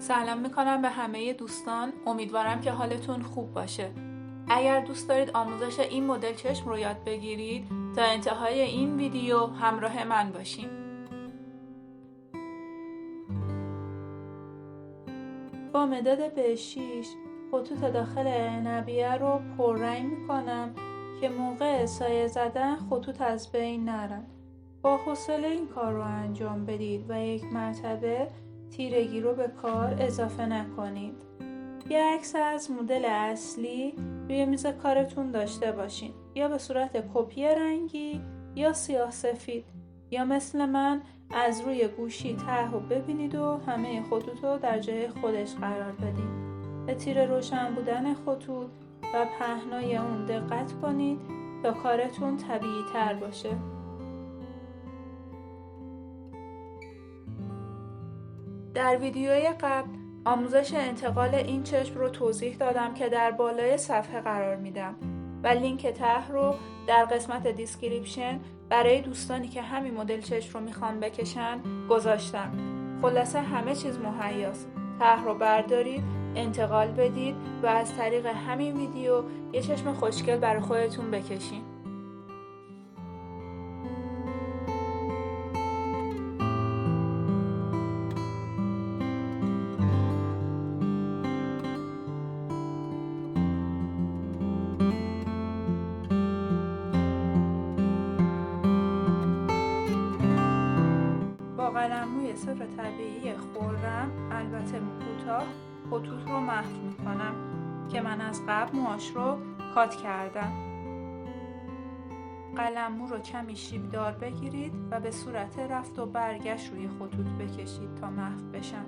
سلام میکنم به همه دوستان. امیدوارم که حالتون خوب باشه. اگر دوست دارید آموزش این مدل چشم رو یاد بگیرید، تا انتهای این ویدیو همراه من باشین. با مداد B6 خطوط داخل عنبیه رو پررنگ میکنم که موقع سایه زدن خطوط از بین نرن. با حوصله این کار رو انجام بدید و یک مرتبه تیرگی رو به کار اضافه نکنید. یه عکس از مدل اصلی روی میز کارتون داشته باشین، یا به صورت کپی رنگی یا سیاه سفید، یا مثل من از روی گوشی ته رو ببینید و همه خطوط رو در جای خودش قرار بدید. به تیر روشن بودن خطوط و پهنای اون دقت کنید تا کارتون طبیعی تر باشه. در ویدیوی قبل آموزش انتقال این چشم رو توضیح دادم که در بالای صفحه قرار میدم و لینک ته رو در قسمت دیسکریپشن برای دوستانی که همین مدل چشم رو میخوان بکشن گذاشتم. خلاصه همه چیز مهیاست. ته رو بردارید، انتقال بدید و از طریق همین ویدیو یه چشم خوشگل برای خودتون بکشین. با قلموی صفر طبیعی خرم، البته کوتاه، خطوط رو محو میکنم که من از قبل موهاش رو کات کردم. قلمو رو کمی شیبدار بگیرید و به صورت رفت و برگشت روی خطوط بکشید تا محو بشن.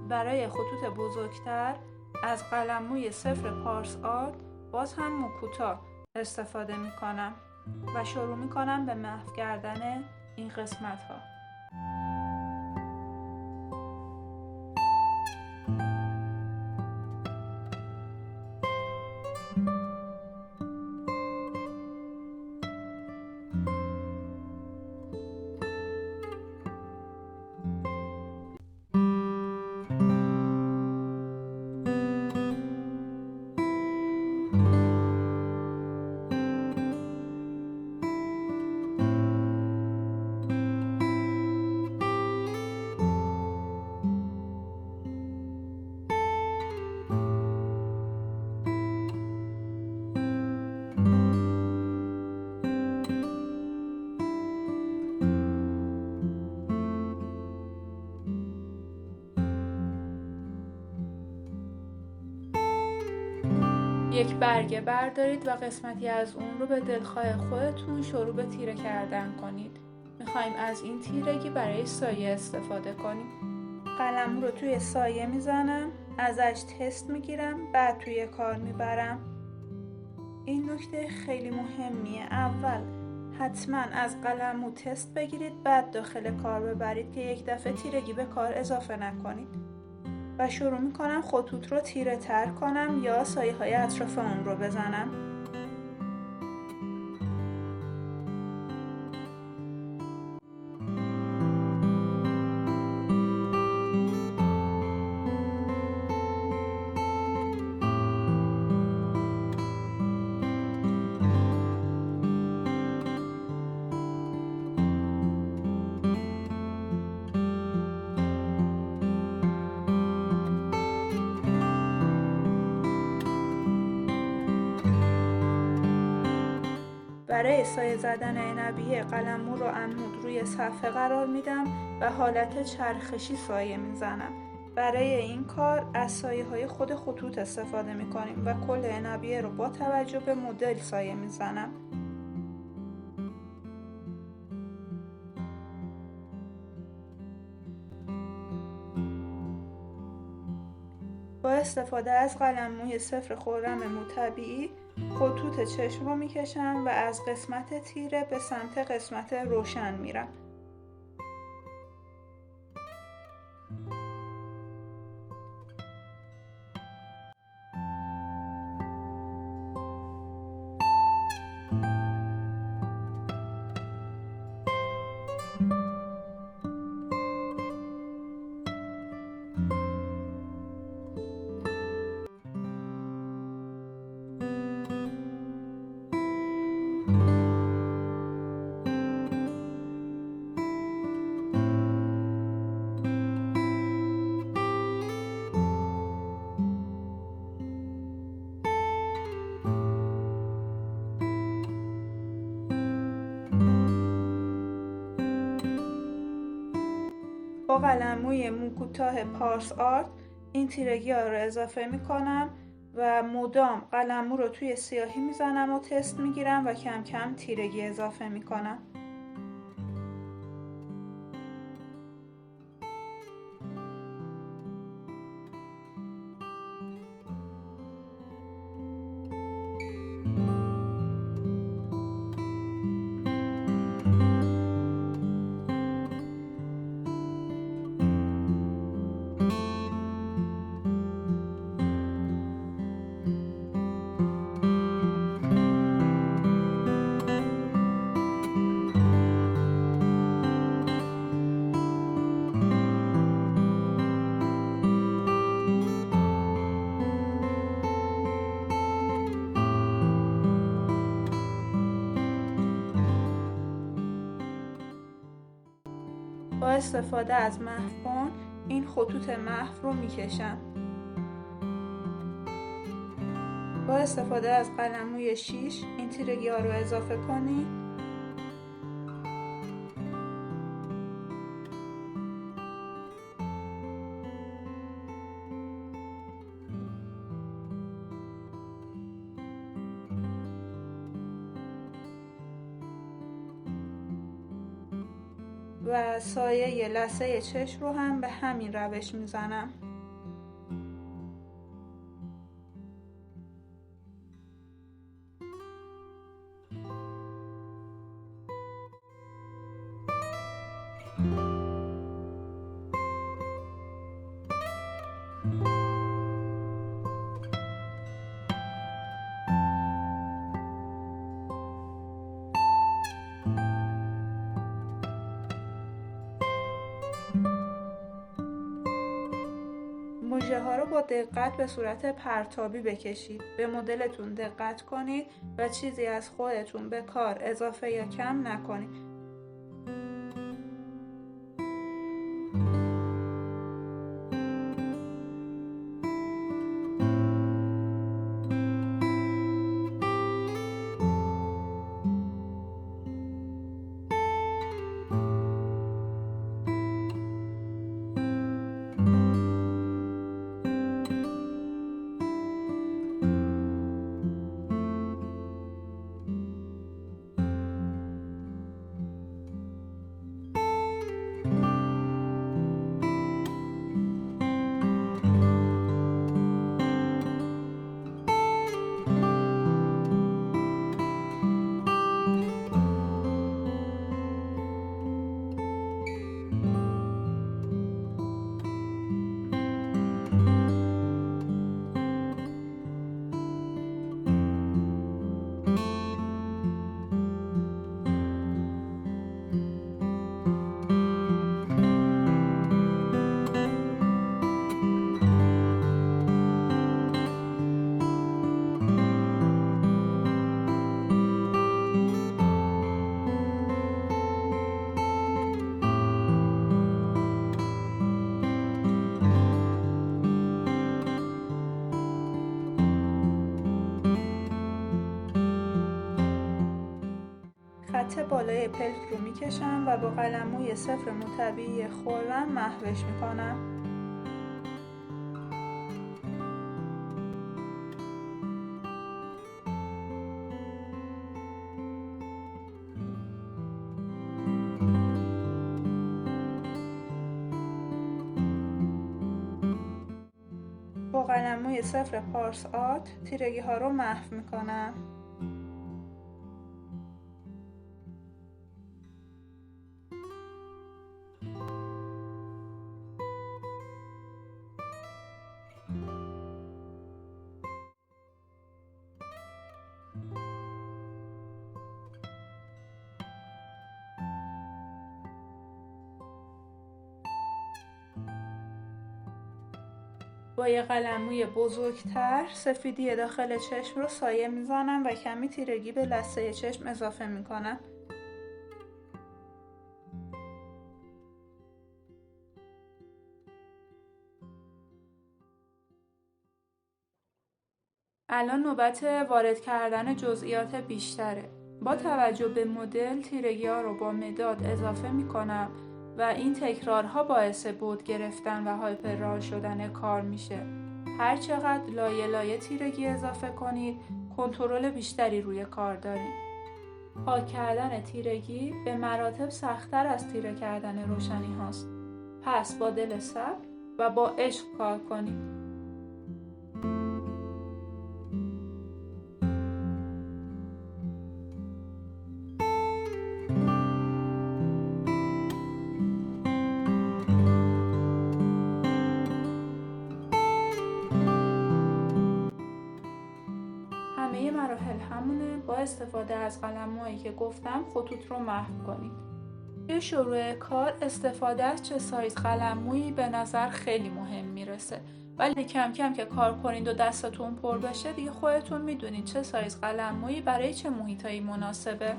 برای خطوط بزرگتر از قلموی صفر پارس آرت باز هم مو کوتاه استفاده می کنم و شروع می کنم به محو کردن این قسمت ها. یک برگه بردارید و قسمتی از اون رو به دلخواه خودتون شروع به تیره کردن کنید. میخوایم از این تیرگی برای سایه استفاده کنیم. قلم رو توی سایه میزنم، ازش تست میگیرم، بعد توی کار میبرم. این نکته خیلی مهمیه. اول حتما از قلمو تست بگیرید، بعد داخل کار ببرید که یک دفعه تیرگی به کار اضافه نکنید. و شروع میکنم خطوط رو تیره تر کنم یا سایه های اطراف اون رو بزنم. برای سایه زدن عنبیه قلمو رو عمود روی صفحه قرار میدم و حالت چرخشی سایه میزنم. برای این کار از سایه های خود خطوط استفاده میکنیم و کل عنبیه رو با توجه به مدل سایه میزنم. با استفاده از قلموی صفر خرم مو طبیعی خطوط چشم رو میکشم و از قسمت تیره به سمت قسمت روشن میرم. با قلموی مو کوتاه پارس آرت این تیرگی ها رو اضافه میکنم و مدام قلمو رو توی سیاهی میزنم و تست میگیرم و کم کم تیرگی اضافه میکنم. با استفاده از محو این خطوط محو رو میکشم. با استفاده از قلموی 6 این تیرگی ها رو اضافه کنید. و سایه لثه چشم رو هم به همین روش میزنم. مژه ها رو با دقت به صورت پرتابی بکشید. به مدلتون دقت کنید و چیزی از خودتون به کار اضافه یا کم نکنید. خط بالای پلک رو میکشم و با قلموی صفر مطبعی خرم محوش میکنم. با قلموی صفر پارس آرت تیرگی ها رو محو میکنم. با یه قلموی بزرگتر سفیدی داخل چشم رو سایه میزنم و کمی تیرگی به لثه چشم اضافه میکنم. الان نوبت وارد کردن جزئیات بیشتره. با توجه به مدل تیرگی ها رو با مداد اضافه میکنم و این تکرارها باعث بعد گرفتن و هایپررئال شدن کار میشه. هر چقدر لایه لایه تیرگی اضافه کنید، کنترل بیشتری روی کار دارید. پاک کردن تیرگی به مراتب سخت‌تر از تیره کردن روشنی هاست. پس با دل صبر و با عشق کار کنید. همه مراحل همونه. با استفاده از قلم‌هایی که گفتم خطوط رو محو کنید. توی شروع کار استفاده از چه سایز قلم‌مویی به نظر خیلی مهم میرسه، ولی کم کم که کار کنید و دستتون پر بشه دیگه خودتون میدونید چه سایز قلم‌مویی برای چه محیطایی مناسبه.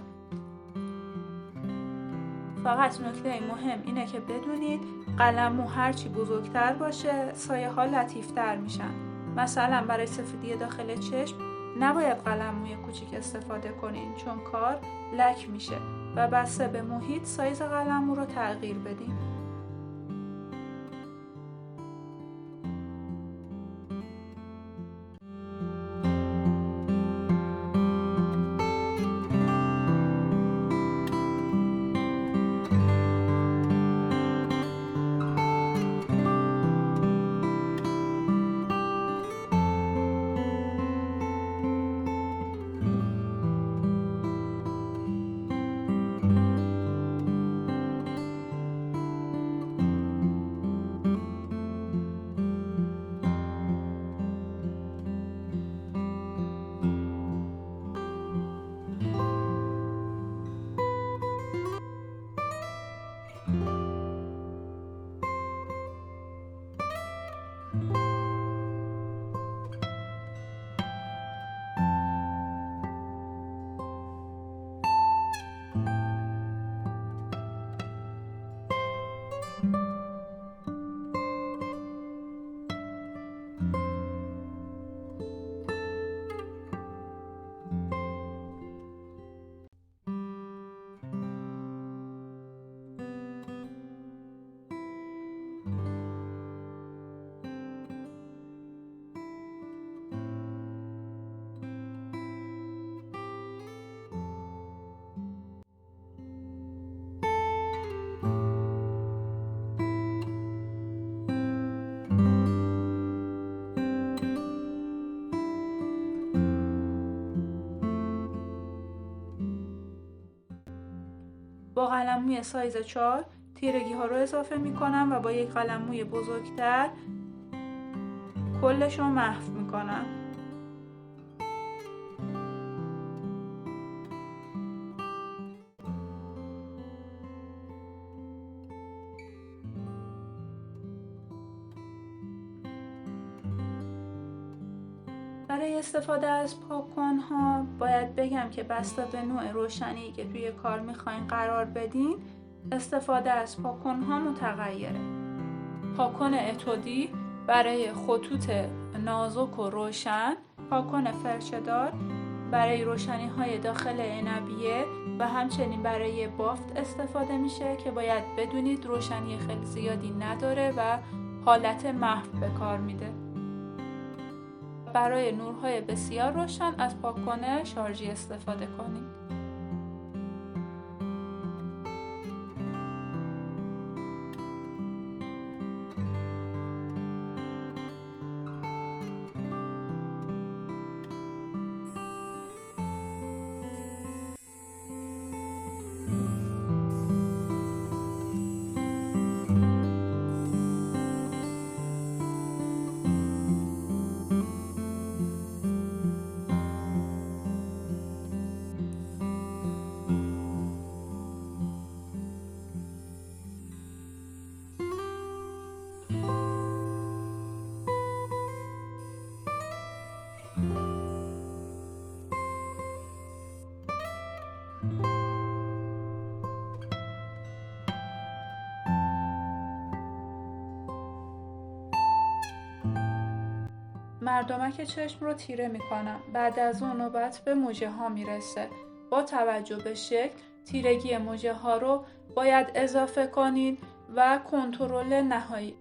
فقط نکته مهم اینه که بدونید قلم‌مو هرچی بزرگتر باشه سایه ها لطیفتر میشن. مثلا برای سفیدی داخل چشم نباید قلم‌موی کوچیک استفاده کنین چون کار لک میشه و بسته به محیط سایز قلم‌مو رو تغییر بدین. با قلم‌موی سایز 4 تیرگی ها رو اضافه میکنم و با یک قلم‌موی بزرگتر کلش رو محو میکنم. برای استفاده از پاک‌کن ها باید بگم که بسته به نوع روشنی که توی کار میخواین قرار بدین استفاده از پاک‌کن ها متغیره. پاک‌کن اتودی برای خطوط نازک و روشن، پاک‌کن فرچه‌دار برای روشنی های داخل عنبیه و همچنین برای بافت استفاده میشه که باید بدونید روشنی خیلی زیادی نداره و حالت محو به کار میده. برای نورهای بسیار روشن از پاک‌کن شارژی استفاده کنید. مردمک چشم رو تیره میکنم. بعد از اون نوبت به موجه ها میرسه. با توجه به شکل تیرگی مژه ها رو باید اضافه کنید و کنترل نهایی.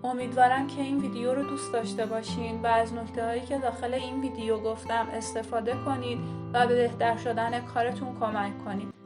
امیدوارم که این ویدیو رو دوست داشته باشین و از نکته‌هایی که داخل این ویدیو گفتم استفاده کنید و به بهتر شدن کارتون کمک کنید.